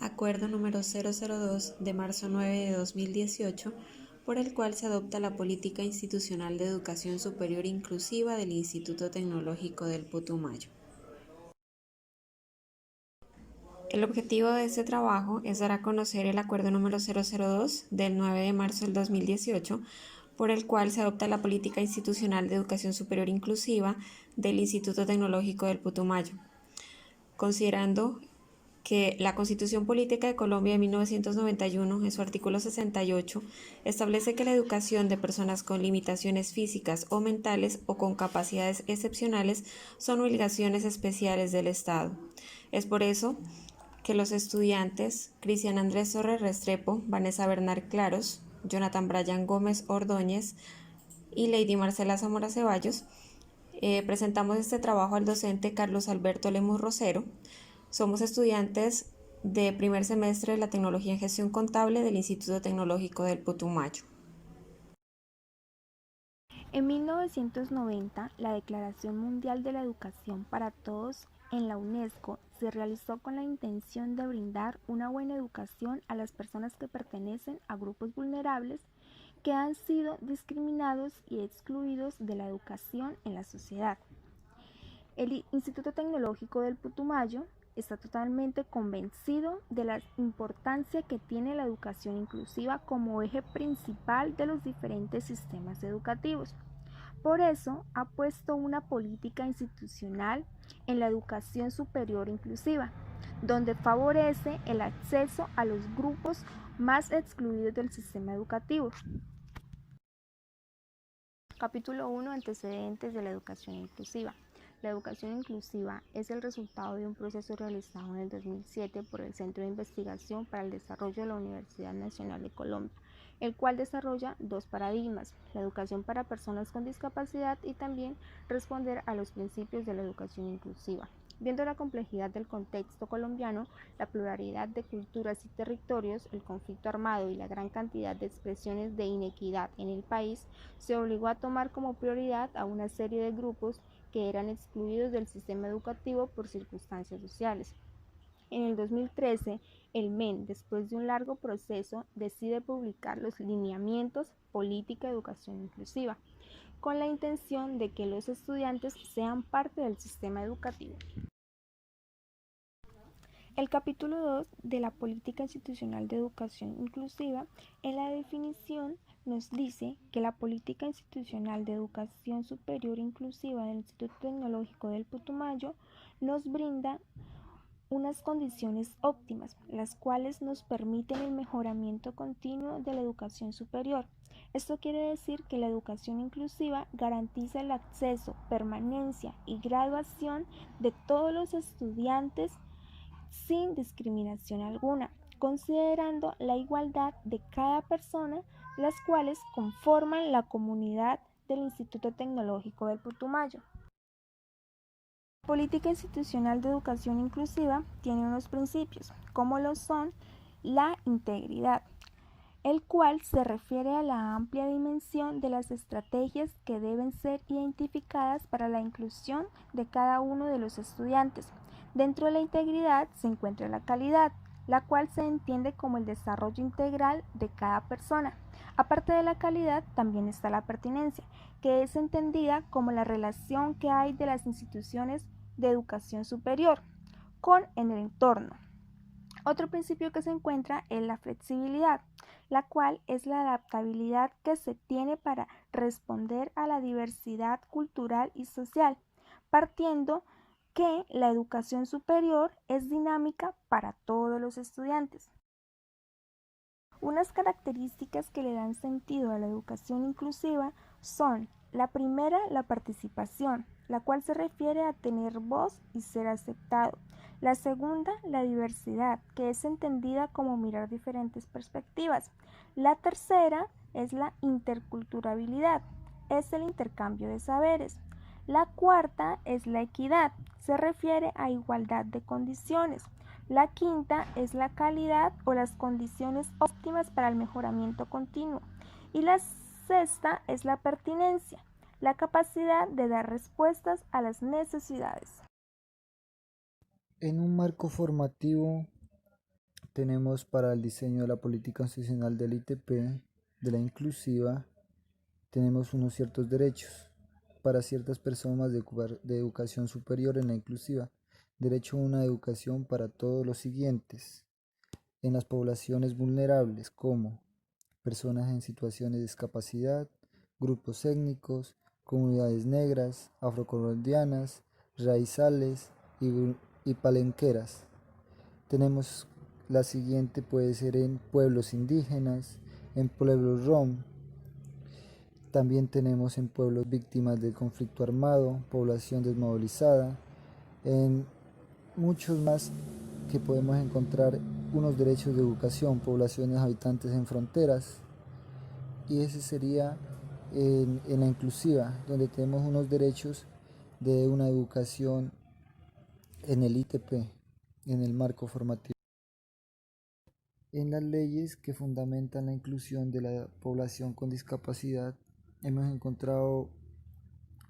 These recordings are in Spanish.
Acuerdo número 002 de marzo 9 de 2018, por el cual se adopta la Política Institucional de Educación Superior Inclusiva del Instituto Tecnológico del Putumayo. El objetivo de este trabajo es dar a conocer el Acuerdo número 002 del 9 de marzo del 2018, por el cual se adopta la Política Institucional de Educación Superior Inclusiva del Instituto Tecnológico del Putumayo, considerando que la Constitución Política de Colombia de 1991, en su artículo 68, establece que la educación de personas con limitaciones físicas o mentales o con capacidades excepcionales son obligaciones especiales del Estado. Es por eso que los estudiantes Cristian Andrés Torres Restrepo, Vanessa Bernal Claros, Jonathan Brian Gómez Ordóñez y Lady Marcela Zamora Ceballos presentamos este trabajo al docente Carlos Alberto Lemus Rosero. Somos estudiantes de primer semestre de la Tecnología en Gestión Contable del Instituto Tecnológico del Putumayo. En 1990, la Declaración Mundial de la Educación para Todos en la UNESCO se realizó con la intención de brindar una buena educación a las personas que pertenecen a grupos vulnerables que han sido discriminados y excluidos de la educación en la sociedad. El Instituto Tecnológico del Putumayo está totalmente convencido de la importancia que tiene la educación inclusiva como eje principal de los diferentes sistemas educativos. Por eso ha puesto una política institucional en la educación superior inclusiva, donde favorece el acceso a los grupos más excluidos del sistema educativo. Capítulo 1. Antecedentes de la educación inclusiva. La educación inclusiva es el resultado de un proceso realizado en el 2007 por el Centro de Investigación para el Desarrollo de la Universidad Nacional de Colombia, el cual desarrolla dos paradigmas: la educación para personas con discapacidad y también responder a los principios de la educación inclusiva. Viendo la complejidad del contexto colombiano, la pluralidad de culturas y territorios, el conflicto armado y la gran cantidad de expresiones de inequidad en el país, se obligó a tomar como prioridad a una serie de grupos que eran excluidos del sistema educativo por circunstancias sociales. En el 2013, el MEN, después de un largo proceso, decide publicar los lineamientos Política de Educación Inclusiva, con la intención de que los estudiantes sean parte del sistema educativo. El capítulo 2 de la Política Institucional de Educación Inclusiva, en la definición, nos dice que la Política Institucional de Educación Superior Inclusiva del Instituto Tecnológico del Putumayo nos brinda unas condiciones óptimas, las cuales nos permiten el mejoramiento continuo de la educación superior. Esto quiere decir que la educación inclusiva garantiza el acceso, permanencia y graduación de todos los estudiantes sin discriminación alguna, considerando la igualdad de cada persona, las cuales conforman la comunidad del Instituto Tecnológico del Putumayo. La política institucional de educación inclusiva tiene unos principios, como lo son la integridad, el cual se refiere a la amplia dimensión de las estrategias que deben ser identificadas para la inclusión de cada uno de los estudiantes. Dentro de la integridad se encuentra la calidad, la cual se entiende como el desarrollo integral de cada persona. Aparte de la calidad, también está la pertinencia, que es entendida como la relación que hay de las instituciones de educación superior con el entorno. Otro principio que se encuentra es la flexibilidad, la cual es la adaptabilidad que se tiene para responder a la diversidad cultural y social, partiendo que la educación superior es dinámica para todos los estudiantes. Unas características que le dan sentido a la educación inclusiva son: la primera, la participación, la cual se refiere a tener voz y ser aceptado. La segunda, la diversidad, que es entendida como mirar diferentes perspectivas. La tercera es la interculturabilidad, es el intercambio de saberes. La cuarta es la equidad, se refiere a igualdad de condiciones. La quinta es la calidad o las condiciones óptimas para el mejoramiento continuo. Y la sexta es la pertinencia, la capacidad de dar respuestas a las necesidades. En un marco formativo tenemos para el diseño de la política institucional del ITP, de la inclusiva, tenemos unos ciertos derechos para ciertas personas de educación superior en la inclusiva. Derecho a una educación para todos los siguientes. En las poblaciones vulnerables como personas en situaciones de discapacidad, grupos étnicos, comunidades negras, afrocolombianas, raizales y palenqueras. Tenemos la siguiente, puede ser en pueblos indígenas, en pueblos rom. También tenemos en pueblos víctimas del conflicto armado, población desmovilizada, en muchos más que podemos encontrar unos derechos de educación, poblaciones habitantes en fronteras, y ese sería en la inclusiva, donde tenemos unos derechos de una educación en el ITP, en el marco formativo. En las leyes que fundamentan la inclusión de la población con discapacidad, hemos encontrado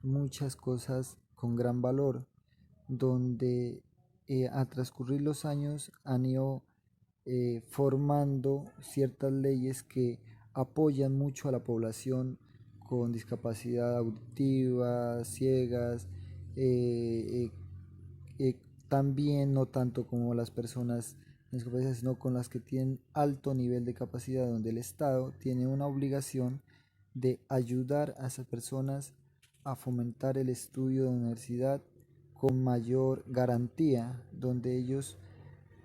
muchas cosas con gran valor, donde a transcurrir los años han ido formando ciertas leyes que apoyan mucho a la población con discapacidad auditiva, ciegas, eh, también no tanto como las personas discapacitadas, sino con las que tienen alto nivel de capacidad, donde el Estado tiene una obligación de ayudar a esas personas a fomentar el estudio de la universidad con mayor garantía, donde ellos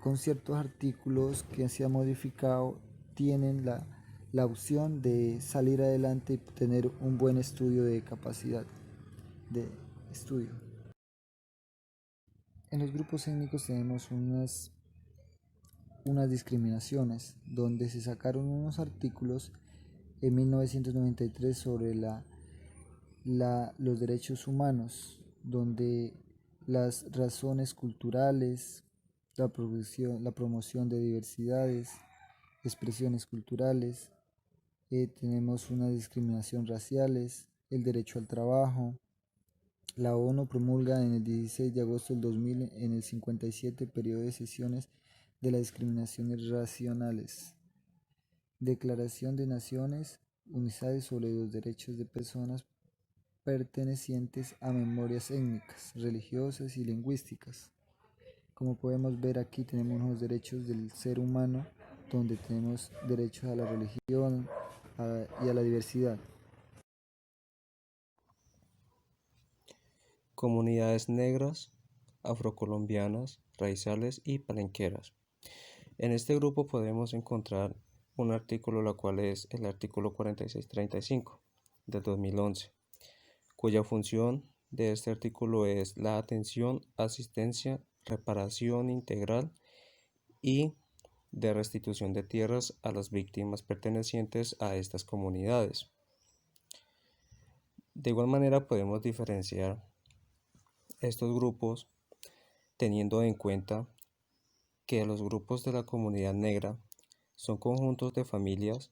con ciertos artículos que se han modificado tienen la opción de salir adelante y tener un buen estudio de capacidad de estudio. En los grupos étnicos tenemos unas discriminaciones donde se sacaron unos artículos en 1993 sobre los derechos humanos, donde las razones culturales, la promoción de diversidades, expresiones culturales, tenemos una discriminación raciales, el derecho al trabajo. La ONU promulga en el 16 de agosto del 2000 en el 57 periodo de sesiones de las discriminaciones raciales. Declaración de Naciones Unidas sobre los derechos de personas pertenecientes a memorias étnicas, religiosas y lingüísticas. Como podemos ver aquí tenemos los derechos del ser humano, donde tenemos derechos a la religión y a la diversidad. Comunidades negras, afrocolombianas, raizales y palenqueras. En este grupo podemos encontrar un artículo, la cual es el artículo 4635 del 2011, cuya función de este artículo es la atención, asistencia, reparación integral y de restitución de tierras a las víctimas pertenecientes a estas comunidades. De igual manera podemos diferenciar estos grupos teniendo en cuenta que los grupos de la comunidad negra son conjuntos de familias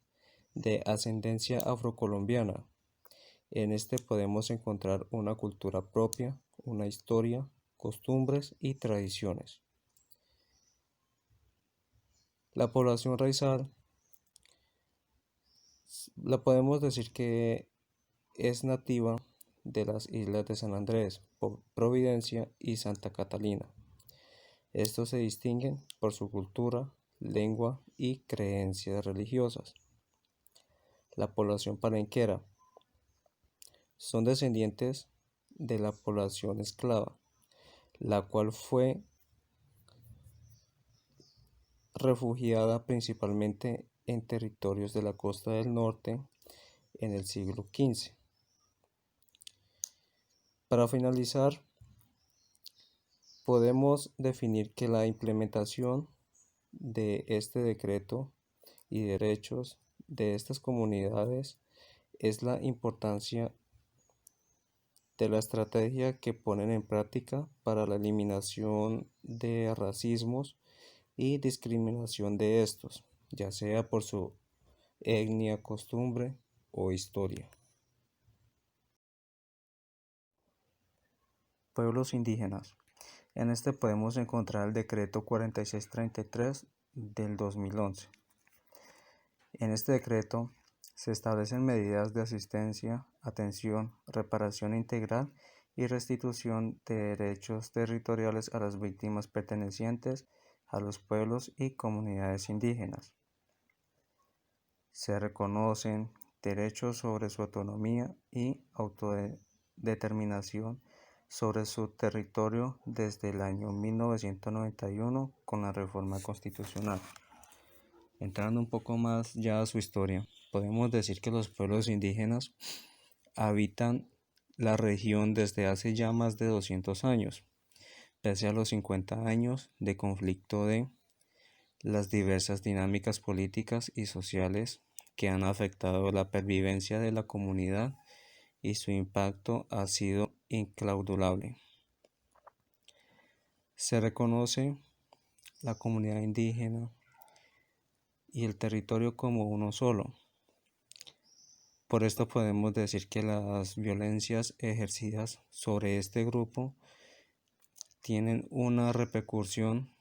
de ascendencia afrocolombiana. En este podemos encontrar una cultura propia, una historia, costumbres y tradiciones. La población raizal la podemos decir que es nativa de las islas de San Andrés, Providencia y Santa Catalina. Estos se distinguen por su cultura, lengua y creencias religiosas. La población palenquera son descendientes de la población esclava, la cual fue refugiada principalmente en territorios de la costa del norte en el siglo XV. Para finalizar, podemos definir que la implementación de este decreto y derechos de estas comunidades es la importancia de la estrategia que ponen en práctica para la eliminación de racismos y discriminación de estos, ya sea por su etnia, costumbre o historia. Pueblos indígenas. En este podemos encontrar el decreto 4633 del 2011. En este decreto se establecen medidas de asistencia, atención, reparación integral y restitución de derechos territoriales a las víctimas pertenecientes a los pueblos y comunidades indígenas. Se reconocen derechos sobre su autonomía y autodeterminación sobre su territorio desde el año 1991 con la reforma constitucional. Entrando un poco más ya a su historia, podemos decir que los pueblos indígenas habitan la región desde hace ya más de 200 años, pese a los 50 años de conflicto de las diversas dinámicas políticas y sociales que han afectado la pervivencia de la comunidad y su impacto ha sido inclaudulable. Se reconoce la comunidad indígena y el territorio como uno solo. Por esto podemos decir que las violencias ejercidas sobre este grupo tienen una repercusión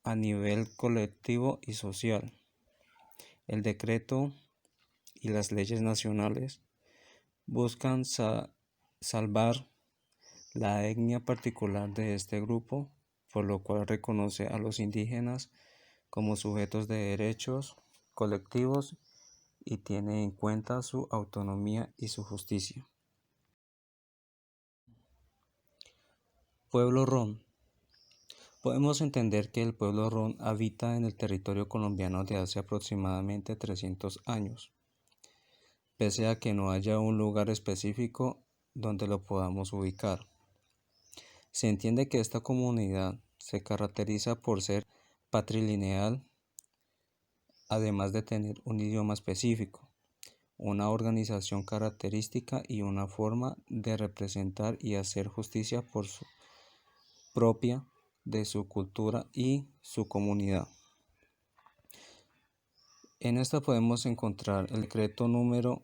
a nivel colectivo y social. El decreto y las leyes nacionales buscan salvar la etnia particular de este grupo, por lo cual reconoce a los indígenas como sujetos de derechos colectivos y tiene en cuenta su autonomía y su justicia. Pueblo Ron. Podemos entender que el pueblo Ron habita en el territorio colombiano de hace aproximadamente 300 años, pese a que no haya un lugar específico donde lo podamos ubicar. Se entiende que esta comunidad se caracteriza por ser patrilineal, además de tener un idioma específico, una organización característica y una forma de representar y hacer justicia por su propia de su cultura y su comunidad. En esta podemos encontrar el decreto número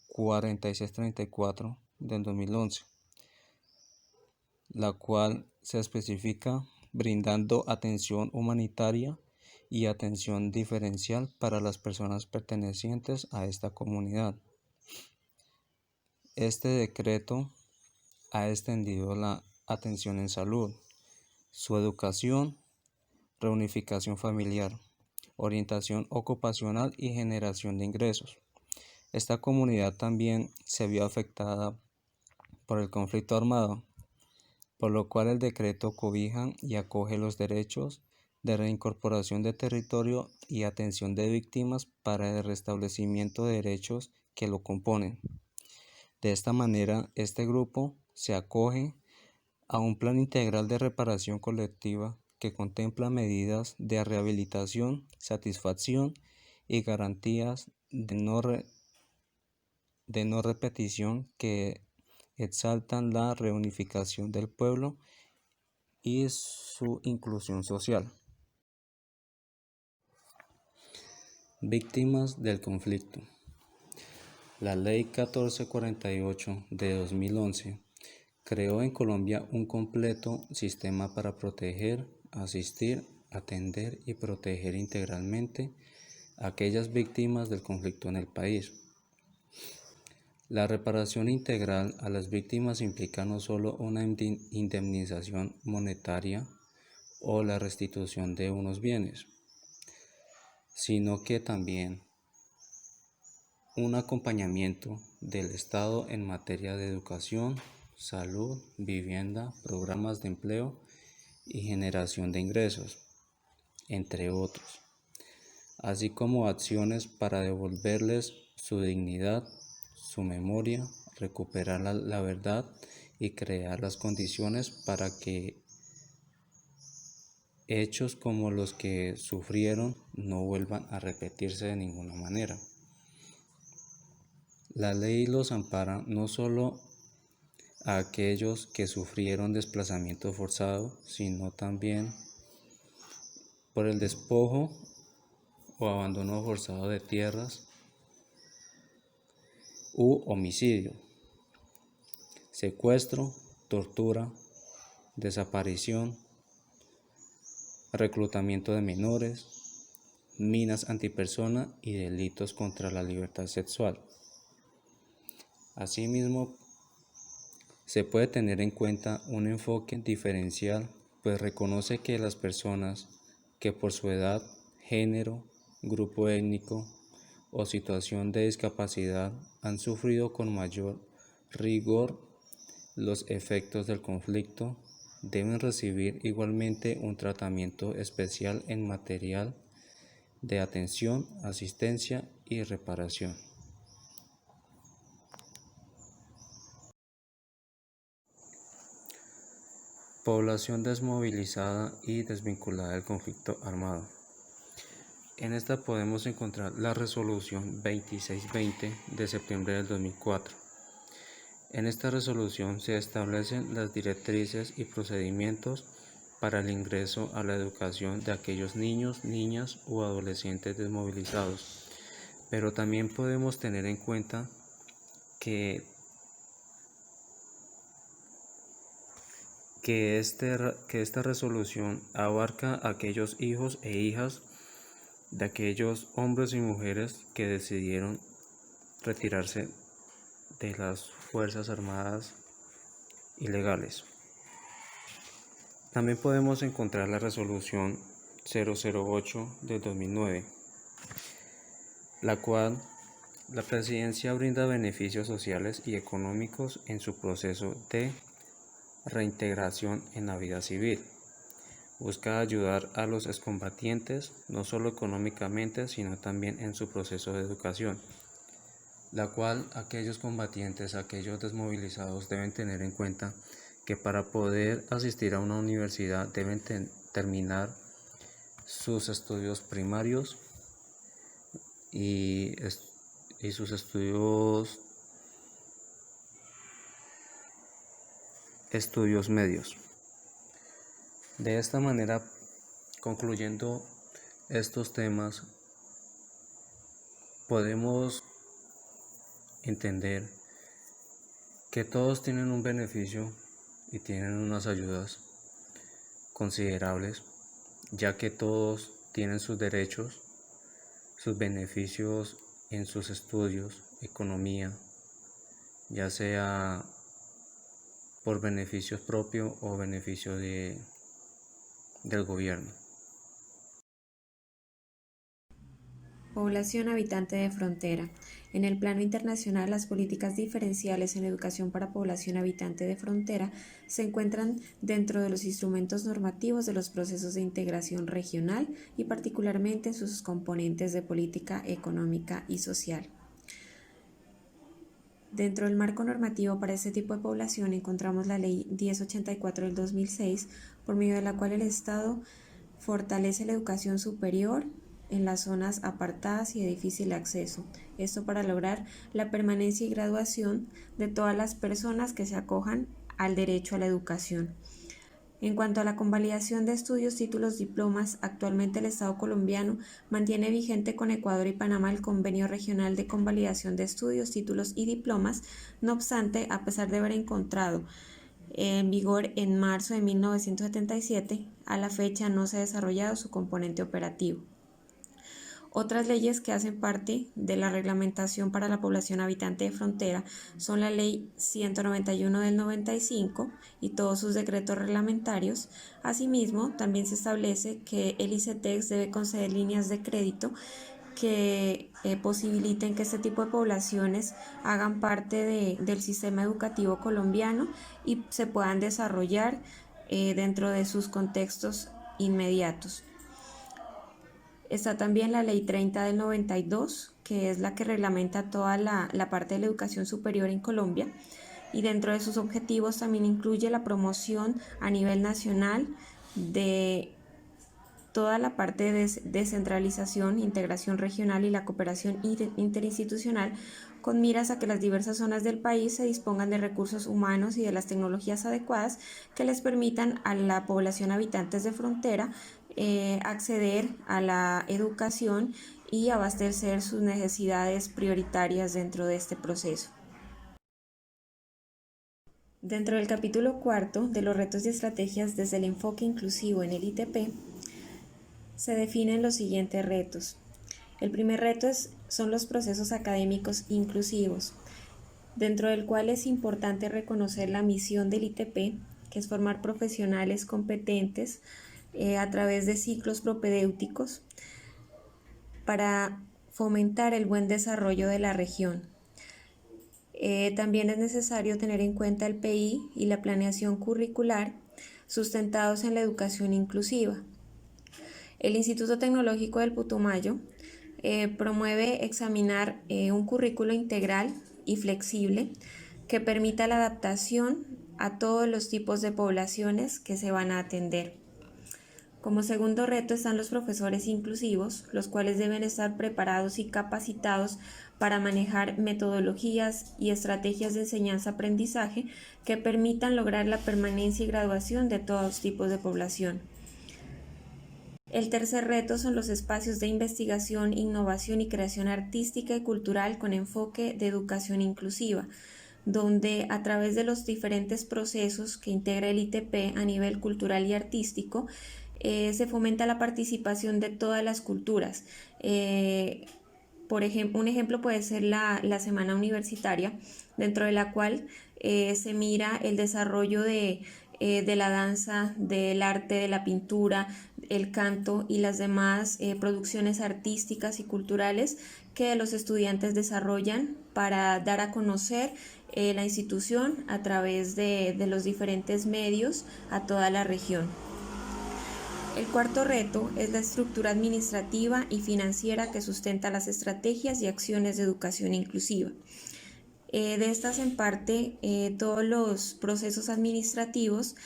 4634 del 2011, la cual se especifica brindando atención humanitaria y atención diferencial para las personas pertenecientes a esta comunidad. Este decreto ha extendido la atención en salud, su educación, reunificación familiar, orientación ocupacional y generación de ingresos. Esta comunidad también se vio afectada por el conflicto armado, por lo cual el decreto cobija y acoge los derechos de reincorporación de territorio y atención de víctimas para el restablecimiento de derechos que lo componen. De esta manera, este grupo se acoge a un plan integral de reparación colectiva que contempla medidas de rehabilitación, satisfacción y garantías de no repetición que exaltan la reunificación del pueblo y su inclusión social. Víctimas del conflicto. La Ley 1448 de 2011 creó en Colombia un completo sistema para proteger, asistir, atender y proteger integralmente a aquellas víctimas del conflicto en el país. La reparación integral a las víctimas implica no solo una indemnización monetaria o la restitución de unos bienes, sino que también un acompañamiento del Estado en materia de educación, salud, vivienda, programas de empleo y generación de ingresos, entre otros, así como acciones para devolverles su dignidad, su memoria, recuperar la verdad y crear las condiciones para que hechos como los que sufrieron no vuelvan a repetirse de ninguna manera. La ley los ampara no solo a aquellos que sufrieron desplazamiento forzado, sino también por el despojo o abandono forzado de tierras u homicidio, secuestro, tortura, desaparición, reclutamiento de menores, minas antipersona y delitos contra la libertad sexual. Asimismo, se puede tener en cuenta un enfoque diferencial, pues reconoce que las personas que por su edad, género, grupo étnico o situación de discapacidad han sufrido con mayor rigor los efectos del conflicto deben recibir igualmente un tratamiento especial en material de atención, asistencia y reparación. Población desmovilizada y desvinculada del conflicto armado. En esta podemos encontrar la resolución 2620 de septiembre del 2004. En esta resolución se establecen las directrices y procedimientos para el ingreso a la educación de aquellos niños, niñas o adolescentes desmovilizados, pero también podemos tener en cuenta que esta resolución abarca a aquellos hijos e hijas de aquellos hombres y mujeres que decidieron retirarse de las Fuerzas Armadas ilegales. También podemos encontrar la resolución 008 de 2009, la cual la Presidencia brinda beneficios sociales y económicos en su proceso de reintegración en la vida civil. Busca ayudar a los excombatientes no solo económicamente, sino también en su proceso de educación, la cual aquellos combatientes, aquellos desmovilizados deben tener en cuenta que para poder asistir a una universidad deben terminar sus estudios primarios y sus estudios medios. De esta manera, concluyendo estos temas, podemos entender que todos tienen un beneficio y tienen unas ayudas considerables, ya que todos tienen sus derechos, sus beneficios en sus estudios, economía, ya sea por beneficios propios o beneficio del gobierno. Población habitante de frontera. En el plano internacional, las políticas diferenciales en educación para población habitante de frontera se encuentran dentro de los instrumentos normativos de los procesos de integración regional y particularmente en sus componentes de política económica y social. Dentro del marco normativo para este tipo de población encontramos la Ley 1084 del 2006, por medio de la cual el Estado fortalece la educación superior en las zonas apartadas y de difícil acceso. Esto para lograr la permanencia y graduación de todas las personas que se acojan al derecho a la educación. En cuanto a la convalidación de estudios, títulos, diplomas, actualmente el Estado colombiano mantiene vigente con Ecuador y Panamá el Convenio Regional de Convalidación de Estudios, Títulos y Diplomas. No obstante, a pesar de haber encontrado en vigor en marzo de 1977, a la fecha no se ha desarrollado su componente operativo. Otras leyes que hacen parte de la reglamentación para la población habitante de frontera son la Ley 191 del 95 y todos sus decretos reglamentarios. Asimismo, también se establece que el ICETEX debe conceder líneas de crédito que posibiliten que este tipo de poblaciones hagan parte del sistema educativo colombiano y se puedan desarrollar dentro de sus contextos inmediatos. Está también la Ley 30 del 92, que es la que reglamenta toda la parte de la educación superior en Colombia, y dentro de sus objetivos también incluye la promoción a nivel nacional de toda la parte de descentralización, integración regional y la cooperación interinstitucional con miras a que las diversas zonas del país se dispongan de recursos humanos y de las tecnologías adecuadas que les permitan a la población habitantes de frontera acceder a la educación y abastecer sus necesidades prioritarias dentro de este proceso. Dentro del capítulo cuarto de los retos y estrategias desde el enfoque inclusivo en el ITP, se definen los siguientes retos. El primer reto son los procesos académicos inclusivos, dentro del cual es importante reconocer la misión del ITP, que es formar profesionales competentes a través de ciclos propedéuticos para fomentar el buen desarrollo de la región. También es necesario tener en cuenta el PI y la planeación curricular sustentados en la educación inclusiva. El Instituto Tecnológico del Putumayo promueve examinar un currículo integral y flexible que permita la adaptación a todos los tipos de poblaciones que se van a atender. Como segundo reto están los profesores inclusivos, los cuales deben estar preparados y capacitados para manejar metodologías y estrategias de enseñanza-aprendizaje que permitan lograr la permanencia y graduación de todos tipos de población. El tercer reto son los espacios de investigación, innovación y creación artística y cultural con enfoque de educación inclusiva, donde a través de los diferentes procesos que integra el ITP a nivel cultural y artístico, se fomenta la participación de todas las culturas. Por ejemplo, un ejemplo puede ser la Semana Universitaria, dentro de la cual se mira el desarrollo de la danza, del arte, de la pintura, el canto y las demás producciones artísticas y culturales que los estudiantes desarrollan para dar a conocer la institución a través de los diferentes medios a toda la región. El cuarto reto es la estructura administrativa y financiera que sustenta las estrategias y acciones de educación inclusiva. De estas en parte todos los procesos administrativos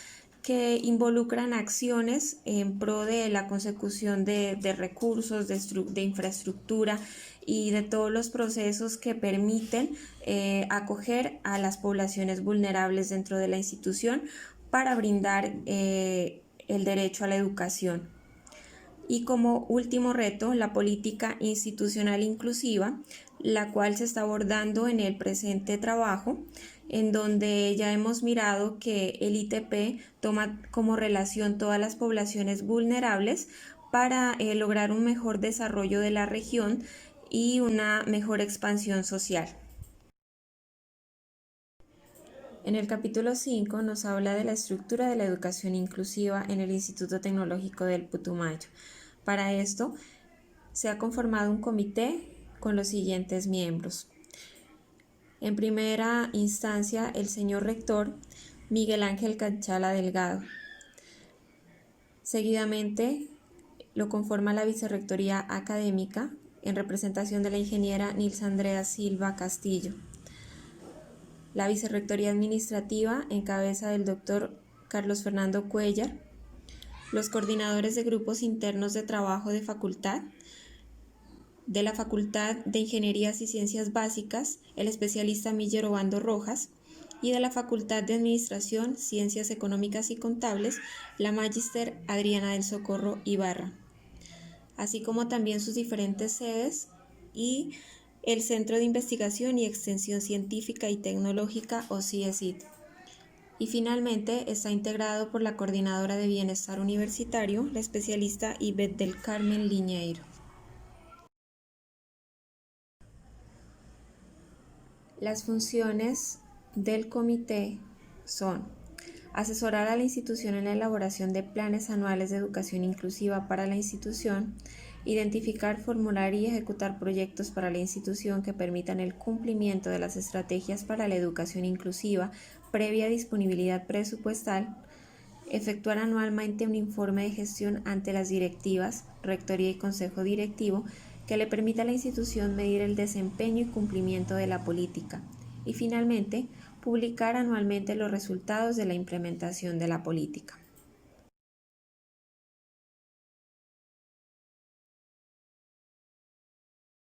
que involucran acciones en pro de la consecución de recursos, de infraestructura y de todos los procesos que permiten acoger a las poblaciones vulnerables dentro de la institución para brindar el derecho a la educación. Y como último reto, la política institucional inclusiva, la cual se está abordando en el presente trabajo, en donde ya hemos mirado que el ITP toma como relación todas las poblaciones vulnerables para lograr un mejor desarrollo de la región y una mejor expansión social. En el capítulo 5 nos habla de la estructura de la educación inclusiva en el Instituto Tecnológico del Putumayo. Para esto se ha conformado un comité con los siguientes miembros. En primera instancia, el señor rector Miguel Ángel Canchala Delgado. Seguidamente lo conforma la vicerrectoría académica en representación de la ingeniera Nilsa Andrea Silva Castillo. La vicerrectoría administrativa en cabeza del doctor Carlos Fernando Cuellar, los coordinadores de grupos internos de trabajo de facultad, de la Facultad de Ingenierías y Ciencias Básicas, el especialista Miller Obando Rojas, y de la Facultad de Administración, Ciencias Económicas y Contables, la Magíster Adriana del Socorro Ibarra, así como también sus diferentes sedes y el Centro de Investigación y Extensión Científica y Tecnológica o CIECIT. Y finalmente está integrado por la Coordinadora de Bienestar Universitario, la especialista Ivette del Carmen Liñeiro. Las funciones del comité son asesorar a la institución en la elaboración de planes anuales de educación inclusiva para la institución, identificar, formular y ejecutar proyectos para la institución que permitan el cumplimiento de las estrategias para la educación inclusiva previa disponibilidad presupuestal, efectuar anualmente un informe de gestión ante las directivas, rectoría y consejo directivo que le permita a la institución medir el desempeño y cumplimiento de la política y finalmente publicar anualmente los resultados de la implementación de la política.